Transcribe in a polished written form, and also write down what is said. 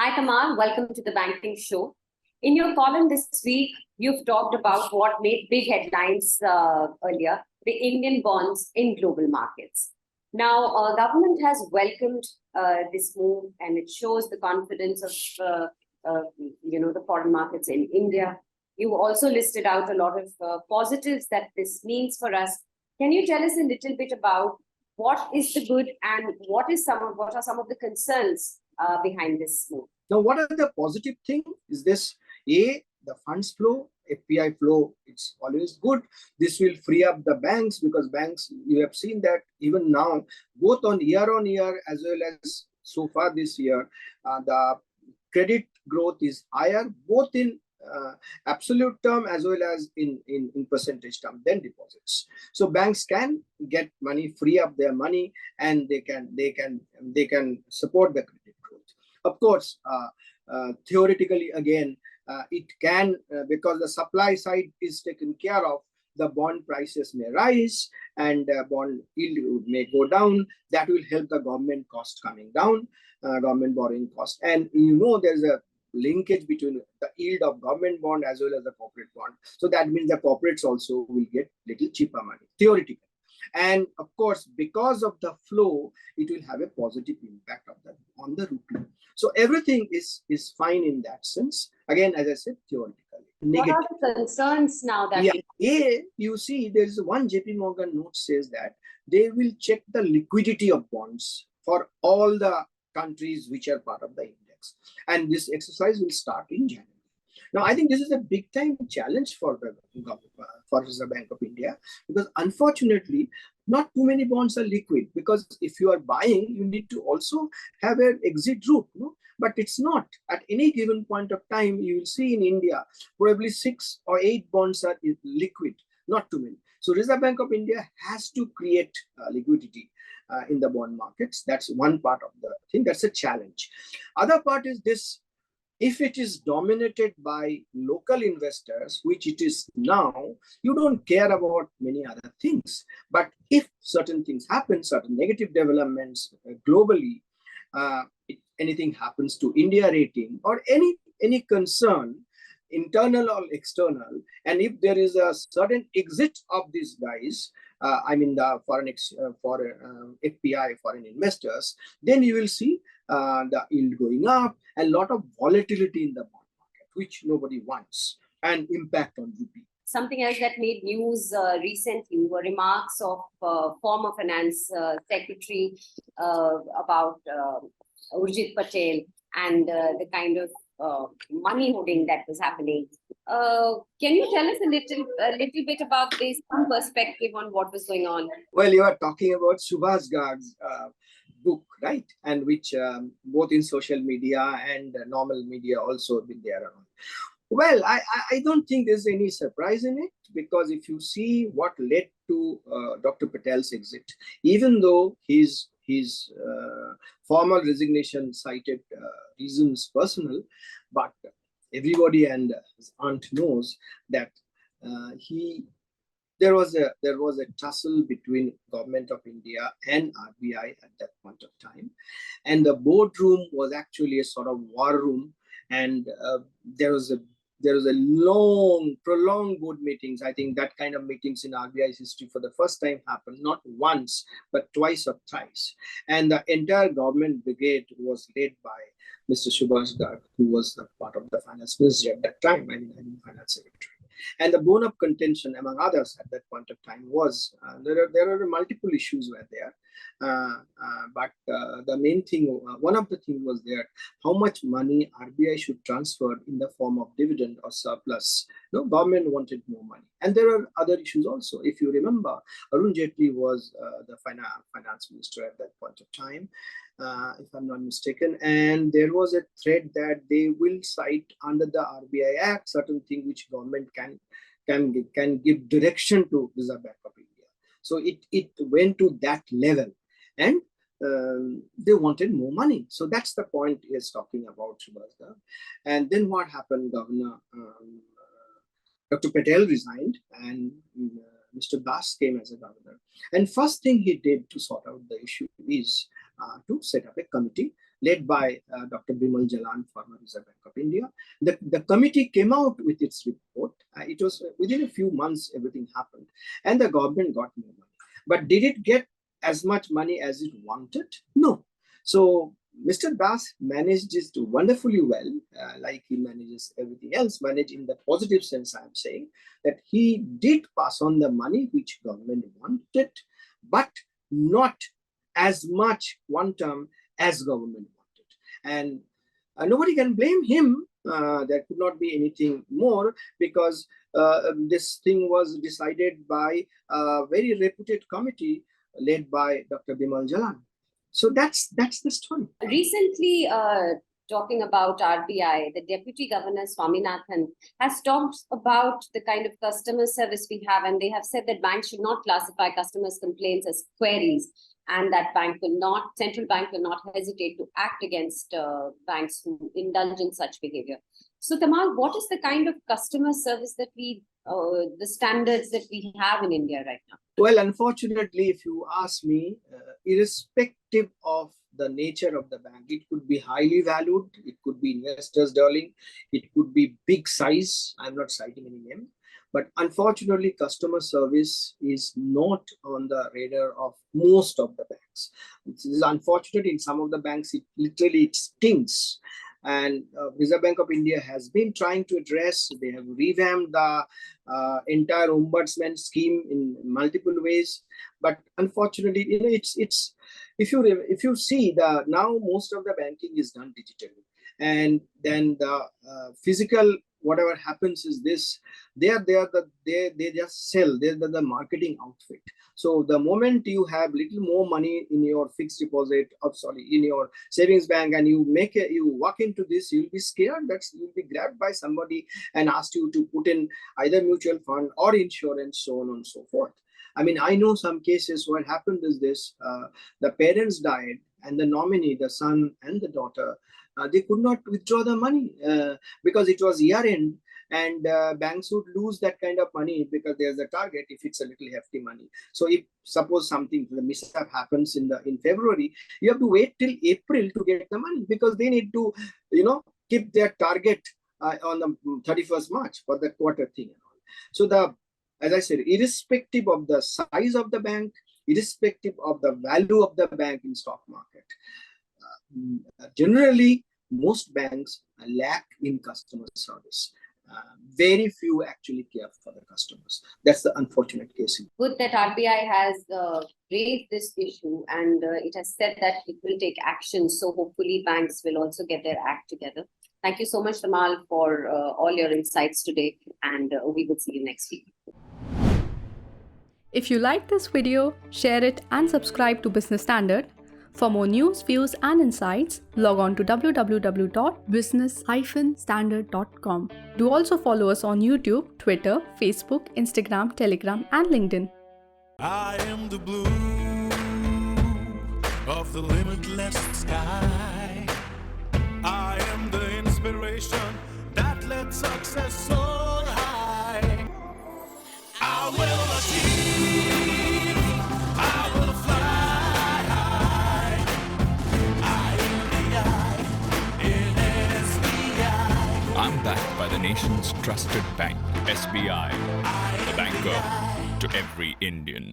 Hi, Tamal. Welcome to the Banking Show. In your column this week, you've talked about what made big headlines earlier, the Indian bonds in global markets. Now, government has welcomed this move, and it shows the confidence of the foreign markets in India. You also listed out a lot of positives that this means for us. Can you tell us a little bit about what is the good and what are some of the concerns behind this move? Now, what are the positive things? Is this the funds flow, FPI flow, it's always good. This will free up the banks because banks, you have seen that even now, both on year as well as so far this year, the credit growth is higher, both in absolute term as well as in percentage term than deposits. So banks can get money, free up their money, and they can support the credit growth. Of course, theoretically again, it can because the supply side is taken care of, the bond prices may rise and bond yield may go down. That will help the government cost coming down, government borrowing cost. And there's a linkage between the yield of government bond as well as the corporate bond. So that means the corporates also will get little cheaper money, theoretically. And of course, because of the flow, it will have a positive impact on the rupee. So everything is fine in that sense. Again, as I said, theoretically. Negative. What are the concerns now that you see, there is one JPMorgan note says that they will check the liquidity of bonds for all the countries which are part of the index. And this exercise will start in January. Now, I think this is a big time challenge for the Reserve Bank of India, because unfortunately, not too many bonds are liquid, because if you are buying, you need to also have an exit route. But it's not. At any given point of time, you will see in India, probably 6 or 8 bonds are liquid, not too many. So Reserve Bank of India has to create liquidity in the bond markets. That's one part of the thing. That's a challenge. Other part is this. If it is dominated by local investors, which it is now, you don't care about many other things. But if certain things happen, certain negative developments globally, if anything happens to India rating or any concern, internal or external, and if there is a sudden exit of these guys, the FPI, foreign investors, then you will see the yield going up, a lot of volatility in the bond market, which nobody wants, and impact on rupee. Something else that made news recently were remarks of former finance secretary about Ruchika Patel and the kind of money hoarding that was happening. Can you tell us a little bit about this, some perspective on what was going on? Well, you are talking about Subhash Garg's book, right? And which both in social media and normal media also been there around. Well, I don't think there's any surprise in it, because if you see what led to Dr. Patel's exit, even though his formal resignation cited reasons personal, but everybody and his aunt knows that there was a tussle between Government of India and RBI at that point of time, and the boardroom was actually a sort of war room, and there was a long, prolonged board meetings. I think that kind of meetings in RBI's history for the first time happened, not once, but twice or thrice. And the entire government brigade was led by Mr. Subhash Garg, who was the part of the finance ministry at that time, finance secretary. And the bone of contention, among others, at that point of time was there are multiple issues were there, but the main thing, one of the things was there, how much money RBI should transfer in the form of dividend or surplus. Government wanted more money, and there are other issues also. If you remember, Arun Jaitley was the finance minister at that point of time, if I'm not mistaken, and there was a threat that they will cite under the RBI Act certain thing which government can give direction to Reserve Bank of India. So it went to that level, and they wanted more money. So that's the point he is talking about, Subhash Garg. And then what happened? Governor Dr. Patel resigned, and Mr. Das came as a governor. And first thing he did to sort out the issue is to set up a committee led by Dr. Bimal Jalan, former Reserve Bank of India. The committee came out with its report. It was within a few months, everything happened, and the government got more money. But did it get as much money as it wanted? No. So Mr. Das managed this wonderfully well, like he manages everything else, managed in the positive sense, I'm saying, that he did pass on the money which government wanted, but not as much quantum as government wanted. And nobody can blame him. There could not be anything more because this thing was decided by a very reputed committee led by Dr. Bimal Jalan. So that's the story. Recently, talking about RBI, the Deputy Governor Swaminathan has talked about the kind of customer service we have, and they have said that banks should not classify customers' complaints as queries, and that central bank will not hesitate to act against banks who indulge in such behavior. So, Tamal, what is the kind of customer service that the standards that we have in India right now? Well, unfortunately, if you ask me, irrespective of the nature of the bank, it could be highly valued, it could be investors' darling, it could be big size. I'm not citing any name, but unfortunately, customer service is not on the radar of most of the banks. It is unfortunate. In some of the banks, it literally stinks. And Reserve Bank of India has been trying to address. They have revamped the entire ombudsman scheme in multiple ways, but unfortunately, it's if you see now most of the banking is done digitally, and then the physical whatever happens is this: they just sell. They're the marketing outfit. So the moment you have little more money in your fixed deposit, in your savings bank, and you walk into this, you'll be scared that you'll be grabbed by somebody and asked you to put in either mutual fund or insurance, so on and so forth. I mean, I know some cases what happened is this: the parents died, and the nominee, the son and the daughter, they could not withdraw the money because it was year end. And banks would lose that kind of money because there's a target if it's a little hefty money. So if suppose something, the mishap happens in February, you have to wait till April to get the money because they need to, keep their target on the 31st March for the quarter thing. So as I said, irrespective of the size of the bank, irrespective of the value of the bank in stock market, generally most banks lack in customer service. Very few actually care for the customers. That's the unfortunate case. Good that RBI has raised this issue, and it has said that it will take action. So hopefully banks will also get their act together. Thank you so much, Tamal, for all your insights today, and we will see you next week. If you like this video, share it and subscribe to Business Standard. For more news, views and insights, log on to www.business-standard.com. Do also follow us on YouTube, Twitter, Facebook, Instagram, Telegram and LinkedIn. I am the blue of the limitless sky. I am the inspiration that led success soar high. I will achieve, I will fly. I'm backed by the nation's trusted bank, SBI, the banker to every Indian.